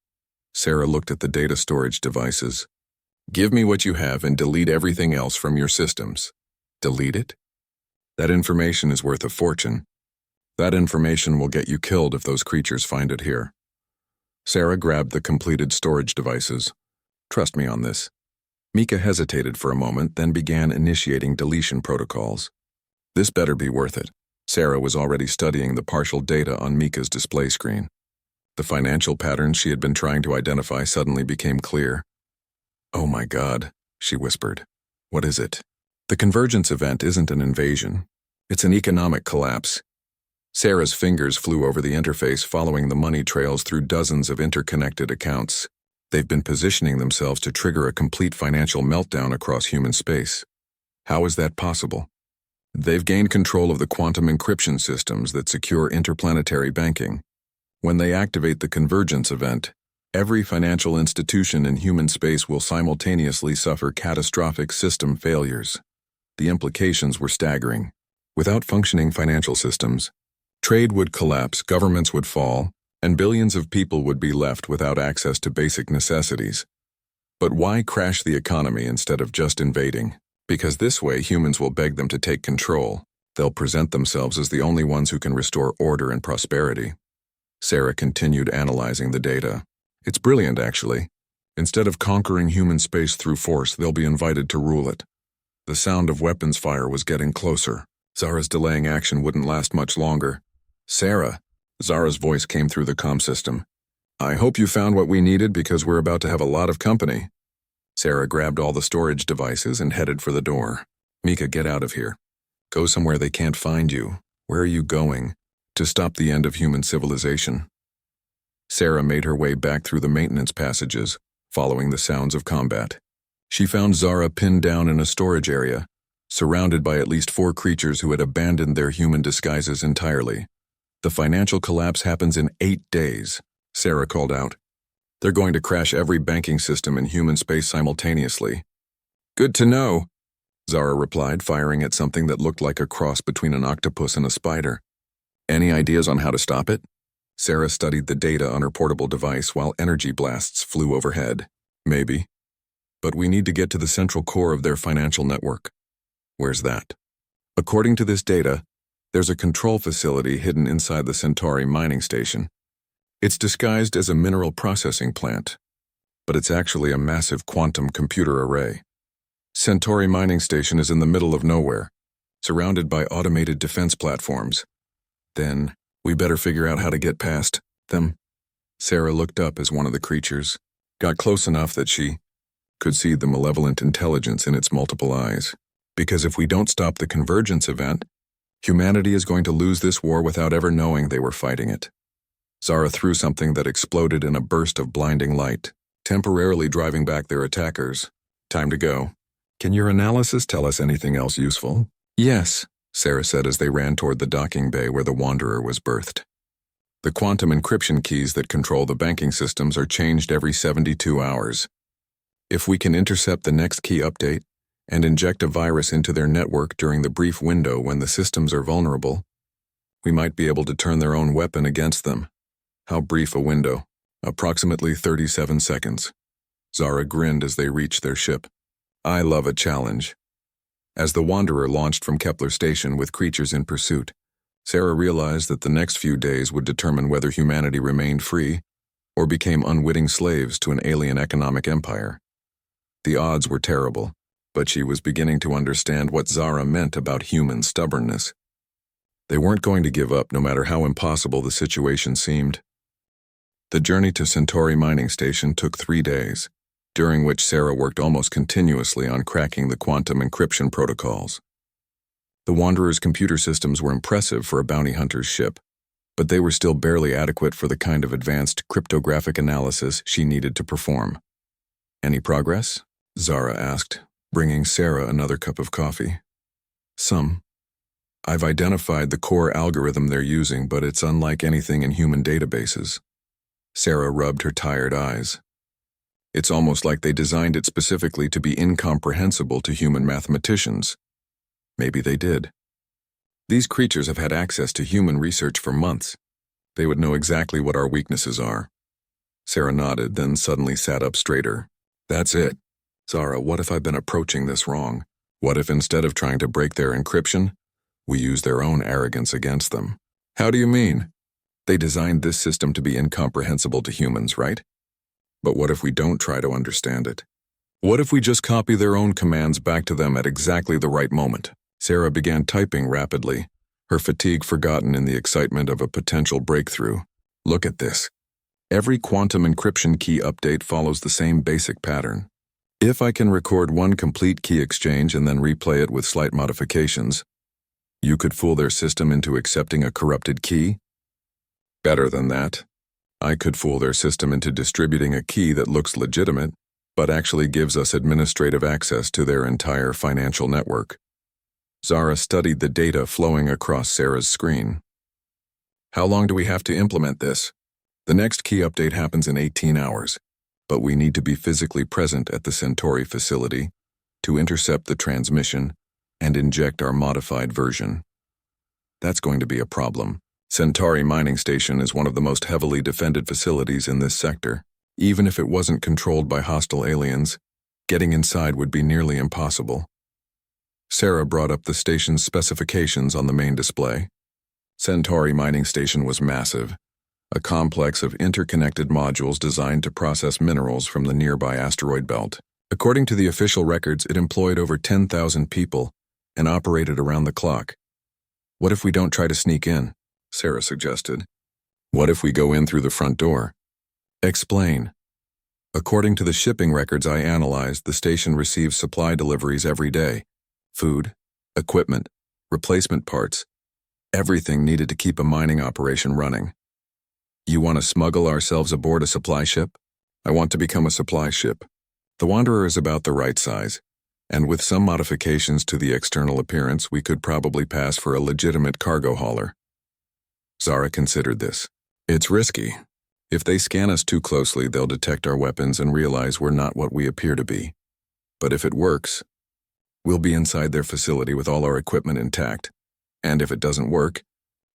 Sarah looked at the data storage devices. "Give me what you have and delete everything else from your systems." "Delete it?" "That information is worth a fortune. That information will get you killed if those creatures find it here." Sarah grabbed the completed storage devices. "Trust me on this." Mika hesitated for a moment, then began initiating deletion protocols. This better be worth it. Sarah was already studying the partial data on Mika's display screen. The financial patterns she had been trying to identify suddenly became clear. "Oh my God," she whispered. "What is it?" "The convergence event isn't an invasion. It's an economic collapse." Sarah's fingers flew over the interface, following the money trails through dozens of interconnected accounts. They've been positioning themselves to trigger a complete financial meltdown across human space. How is that possible? They've gained control of the quantum encryption systems that secure interplanetary banking. When they activate the convergence event, every financial institution in human space will simultaneously suffer catastrophic system failures. The implications were staggering. Without functioning financial systems, trade would collapse, governments would fall, and billions of people would be left without access to basic necessities. But why crash the economy instead of just invading? Because this way humans will beg them to take control. They'll present themselves as the only ones who can restore order and prosperity. Sarah continued analyzing the data. "It's brilliant, actually. Instead of conquering human space through force, they'll be invited to rule it." The sound of weapons fire was getting closer. Zara's delaying action wouldn't last much longer. "Sarah," Zara's voice came through the comm system. "I hope you found what we needed, because we're about to have a lot of company." Sarah grabbed all the storage devices and headed for the door. "Mika, get out of here. Go somewhere they can't find you." "Where are you going?" "To stop the end of human civilization." Sarah made her way back through the maintenance passages, following the sounds of combat. She found Zara pinned down in a storage area, surrounded by at least 4 creatures who had abandoned their human disguises entirely. "The financial collapse happens in 8 days, Sarah called out. "They're going to crash every banking system in human space simultaneously." "Good to know," Zara replied, firing at something that looked like a cross between an octopus and a spider. "Any ideas on how to stop it?" Sarah studied the data on her portable device while energy blasts flew overhead. "Maybe. But we need to get to the central core of their financial network." "Where's that?" "According to this data, there's a control facility hidden inside the Centauri mining station. It's disguised as a mineral processing plant, but it's actually a massive quantum computer array. Centauri mining station is in the middle of nowhere, surrounded by automated defense platforms. Then, we better figure out how to get past them." Sarah looked up as one of the creatures got close enough that she could see the malevolent intelligence in its multiple eyes. "Because if we don't stop the convergence event, humanity is going to lose this war without ever knowing they were fighting it." Zara threw something that exploded in a burst of blinding light, temporarily driving back their attackers. "Time to go. Can your analysis tell us anything else useful?" "Yes," Sarah said as they ran toward the docking bay where the Wanderer was berthed. "The quantum encryption keys that control the banking systems are changed every 72 hours. If we can intercept the next key update and inject a virus into their network during the brief window when the systems are vulnerable, we might be able to turn their own weapon against them." "How brief a window?" "Approximately 37 seconds. Zara grinned as they reached their ship. "I love a challenge." As the Wanderer launched from Kepler Station with creatures in pursuit, Sarah realized that the next few days would determine whether humanity remained free or became unwitting slaves to an alien economic empire. The odds were terrible, but she was beginning to understand what Zara meant about human stubbornness. They weren't going to give up no matter how impossible the situation seemed. The journey to Centauri mining station took 3 days, during which Sarah worked almost continuously on cracking the quantum encryption protocols. The Wanderer's computer systems were impressive for a bounty hunter's ship, but they were still barely adequate for the kind of advanced cryptographic analysis she needed to perform. "Any progress?" Zara asked, bringing Sarah another cup of coffee. "Some. I've identified the core algorithm they're using, but it's unlike anything in human databases. Sarah rubbed her tired eyes. It's almost like they designed it specifically to be incomprehensible to human mathematicians. Maybe they did. These creatures have had access to human research for months. They would know exactly what our weaknesses are. Sarah nodded, then suddenly sat up straighter. That's it. Zara, what if I've been approaching this wrong? What if instead of trying to break their encryption, we use their own arrogance against them? How do you mean? They designed this system to be incomprehensible to humans, right? But what if we don't try to understand it? What if we just copy their own commands back to them at exactly the right moment? Sarah began typing rapidly, her fatigue forgotten in the excitement of a potential breakthrough. Look at this. Every quantum encryption key update follows the same basic pattern. If I can record one complete key exchange and then replay it with slight modifications, you could fool their system into accepting a corrupted key? Better than that, I could fool their system into distributing a key that looks legitimate, but actually gives us administrative access to their entire financial network. Zara studied the data flowing across Sarah's screen. How long do we have to implement this? The next key update happens in 18 hours, but we need to be physically present at the Centauri facility to intercept the transmission and inject our modified version. That's going to be a problem. Centauri Mining Station is one of the most heavily defended facilities in this sector. Even if it wasn't controlled by hostile aliens, getting inside would be nearly impossible. Sarah brought up the station's specifications on the main display. Centauri Mining Station was massive, a complex of interconnected modules designed to process minerals from the nearby asteroid belt. According to the official records, it employed over 10,000 people and operated around the clock. What if we don't try to sneak in? Sarah suggested. What if we go in through the front door? Explain. According to the shipping records I analyzed, the station receives supply deliveries every day. Food, equipment, replacement parts, everything needed to keep a mining operation running. You want to smuggle ourselves aboard a supply ship? I want to become a supply ship. The Wanderer is about the right size, and with some modifications to the external appearance, we could probably pass for a legitimate cargo hauler. Zara considered this. It's risky. If they scan us too closely, they'll detect our weapons and realize we're not what we appear to be. But if it works, we'll be inside their facility with all our equipment intact. And if it doesn't work,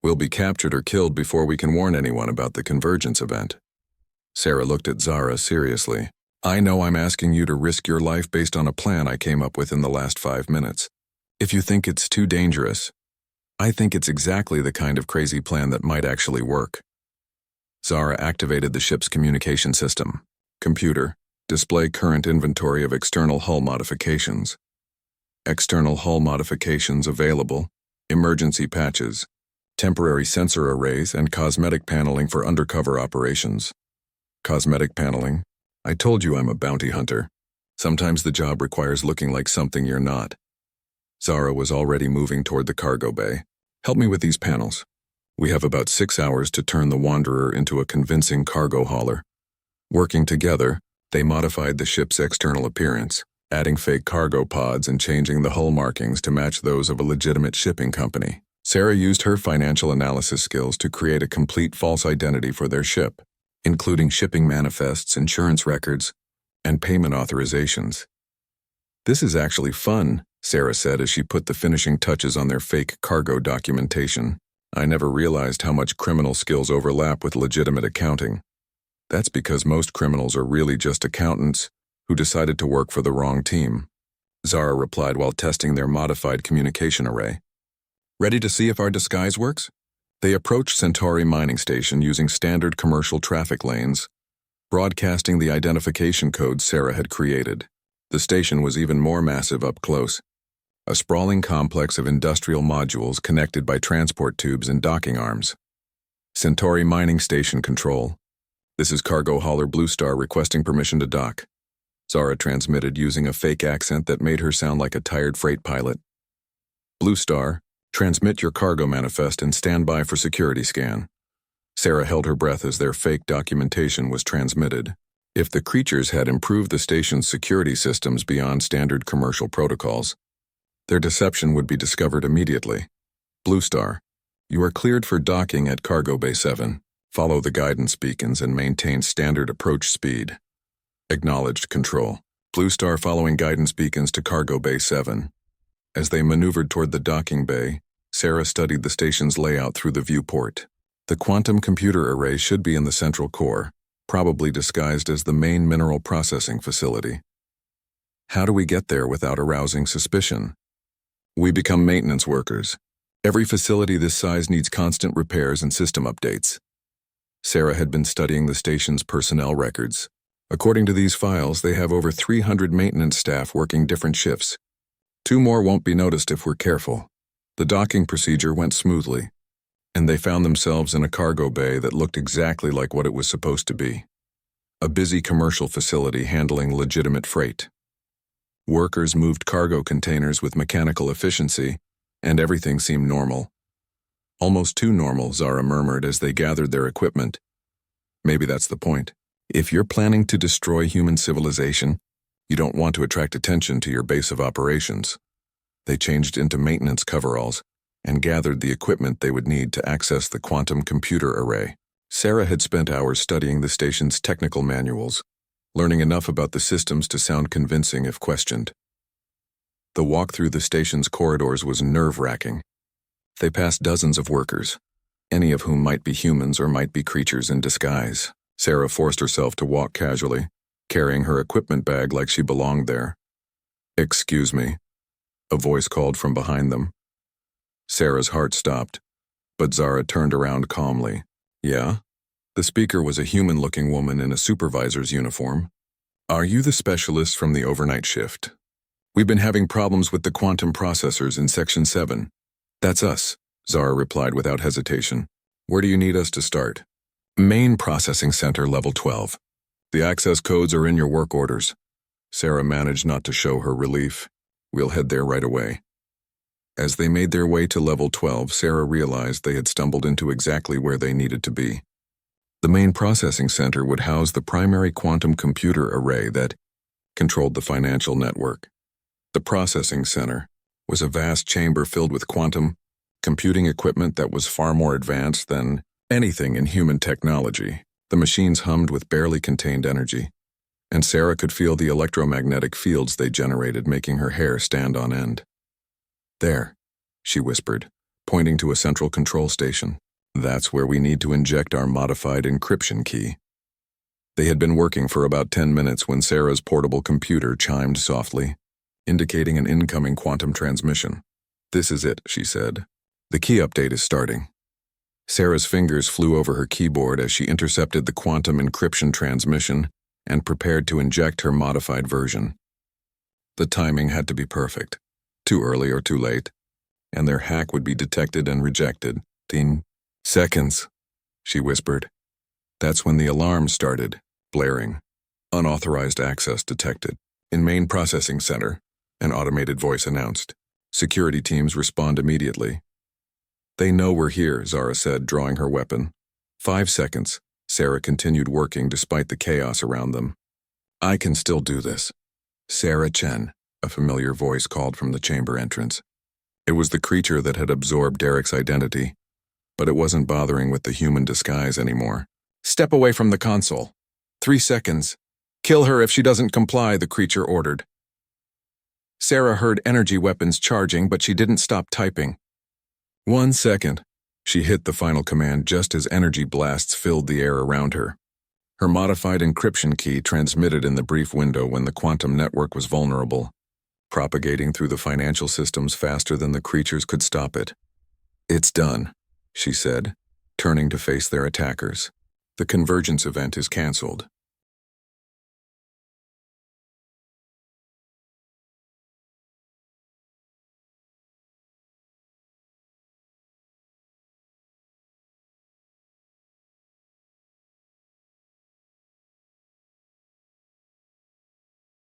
we'll be captured or killed before we can warn anyone about the convergence event. Sarah looked at Zara seriously. I know I'm asking you to risk your life based on a plan I came up with in the last 5 minutes. If you think it's too dangerous, I think it's exactly the kind of crazy plan that might actually work. Zara activated the ship's communication system. Computer, display current inventory of external hull modifications. External hull modifications available, emergency patches, temporary sensor arrays, and cosmetic paneling for undercover operations. Cosmetic paneling? I told you I'm a bounty hunter. Sometimes the job requires looking like something you're not. Zara was already moving toward the cargo bay. Help me with these panels. We have about 6 hours to turn the Wanderer into a convincing cargo hauler. Working together, they modified the ship's external appearance, adding fake cargo pods and changing the hull markings to match those of a legitimate shipping company. Sarah used her financial analysis skills to create a complete false identity for their ship, including shipping manifests, insurance records, and payment authorizations. This is actually fun, Sarah said as she put the finishing touches on their fake cargo documentation. I never realized how much criminal skills overlap with legitimate accounting. That's because most criminals are really just accountants who decided to work for the wrong team. Zara replied while testing their modified communication array. Ready to see if our disguise works? They approached Centauri Mining Station using standard commercial traffic lanes, broadcasting the identification code Sarah had created. The station was even more massive up close. A sprawling complex of industrial modules connected by transport tubes and docking arms. Centauri Mining Station Control. This is cargo hauler Blue Star requesting permission to dock. Zara transmitted using a fake accent that made her sound like a tired freight pilot. Blue Star, transmit your cargo manifest and stand by for security scan. Sarah held her breath as their fake documentation was transmitted. If the creatures had improved the station's security systems beyond standard commercial protocols, their deception would be discovered immediately. Blue Star, you are cleared for docking at Cargo Bay 7. Follow the guidance beacons and maintain standard approach speed. Acknowledged Control. Blue Star following guidance beacons to Cargo Bay 7. As they maneuvered toward the docking bay, Sarah studied the station's layout through the viewport. The quantum computer array should be in the central core, probably disguised as the main mineral processing facility. How do we get there without arousing suspicion? We become maintenance workers. Every facility this size needs constant repairs and system updates. Sarah had been studying the station's personnel records. According to these files, they have over 300 maintenance staff working different shifts. 2 more won't be noticed if we're careful. The docking procedure went smoothly, and they found themselves in a cargo bay that looked exactly like what it was supposed to be. A busy commercial facility handling legitimate freight. Workers moved cargo containers with mechanical efficiency, and everything seemed normal. Almost too normal, Zara murmured as they gathered their equipment. Maybe that's the point. If you're planning to destroy human civilization, you don't want to attract attention to your base of operations. They changed into maintenance coveralls and gathered the equipment they would need to access the quantum computer array. Sarah had spent hours studying the station's technical manuals, learning enough about the systems to sound convincing if questioned. The walk through the station's corridors was nerve-wracking. They passed dozens of workers, any of whom might be humans or might be creatures in disguise. Sarah forced herself to walk casually, carrying her equipment bag like she belonged there. "Excuse me," a voice called from behind them. Sarah's heart stopped, but Zara turned around calmly. "Yeah?" The speaker was a human-looking woman in a supervisor's uniform. "Are you the specialist from the overnight shift? We've been having problems with the quantum processors in Section 7. "That's us," Zara replied without hesitation. "Where do you need us to start?" "Main Processing Center, Level 12. The access codes are in your work orders." Sarah managed not to show her relief. "We'll head there right away." As they made their way to Level 12, Sarah realized they had stumbled into exactly where they needed to be. The main processing center would house the primary quantum computer array that controlled the financial network. The processing center was a vast chamber filled with quantum computing equipment that was far more advanced than anything in human technology. The machines hummed with barely contained energy, and Sarah could feel the electromagnetic fields they generated, making her hair stand on end. "There," she whispered, pointing to a central control station. "That's where we need to inject our modified encryption key." They had been working for about 10 minutes when Sarah's portable computer chimed softly, indicating an incoming quantum transmission. "This is it," she said. "The key update is starting." Sarah's fingers flew over her keyboard as she intercepted the quantum encryption transmission and prepared to inject her modified version. The timing had to be perfect. Too early or too late, and their hack would be detected and rejected. 10 seconds, she whispered. That's when the alarm started, blaring. Unauthorized access detected. In main processing center, an automated voice announced. Security teams respond immediately. They know we're here, Zara said, drawing her weapon. 5 seconds. Sarah continued working despite the chaos around them. I can still do this. Sarah Chen, a familiar voice called from the chamber entrance. It was the creature that had absorbed Derek's identity, but it wasn't bothering with the human disguise anymore. Step away from the console. 3 seconds. Kill her if she doesn't comply, the creature ordered. Sarah heard energy weapons charging, but she didn't stop typing. 1 second. She hit the final command just as energy blasts filled the air around her. Her modified encryption key transmitted in the brief window when the quantum network was vulnerable, propagating through the financial systems faster than the creatures could stop it. It's done, she said, turning to face their attackers. The convergence event is cancelled.